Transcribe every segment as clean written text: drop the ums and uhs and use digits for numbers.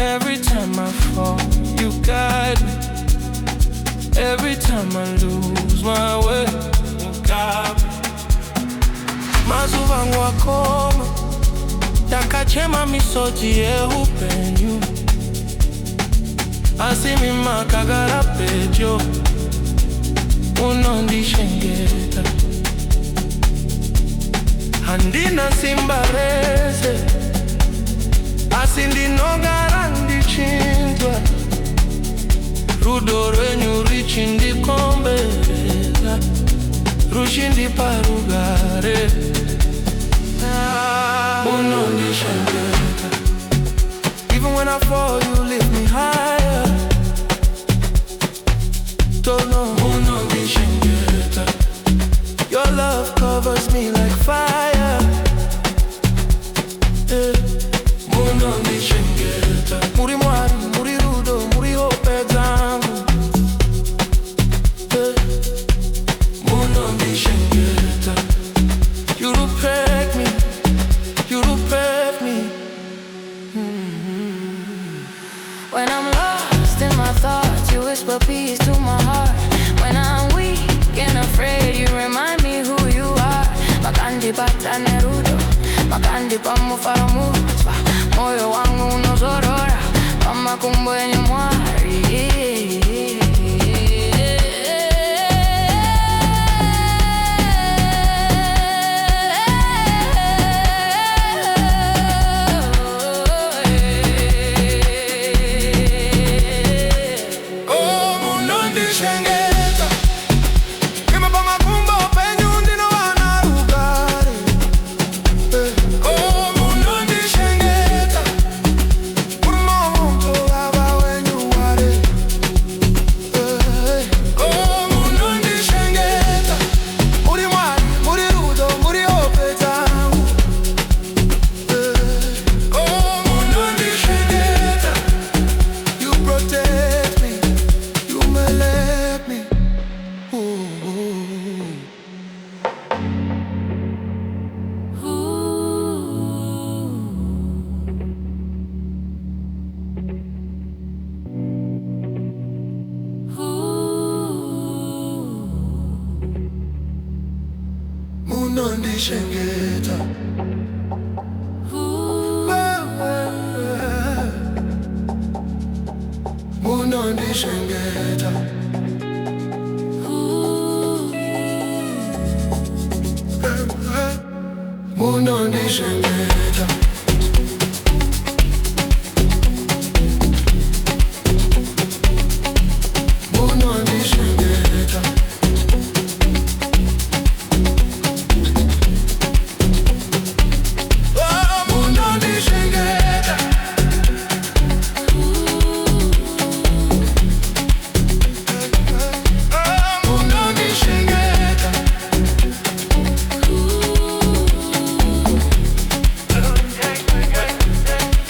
Every time I fall, you guide me. Every time I lose my way, you guide me. Mazuva ngwakoma yakachema misoti yehupenyu asimi makagara pedyo unondishengeta handina simbarese asi ndinogara ndichinzwa rudo rwenyu richindikomberera ruchindipa rugare unondishengeta. Even when I fall, you lift me higher. Don't know unondishengeta. Your love covers me like fire. Unondishengeta. Muri mwari, muri rudo, muri hope zangu. Unondishengeta. You protect me. You protect me. When I'm lost in my thoughts, you whisper peace to my heart. When I'm weak and afraid, you remind me who you are. Makandi pata nerudo, makandi pamufaramu. Moyo wangu unozorora, mama kumbo yenye mwari. Unondishengeta. Unondishengeta.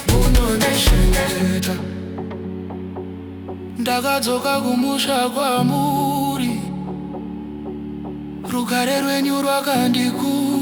Unondishengeta. Ndakadzoka kumusha kwamuri, rugare rwenyu rwakandikura.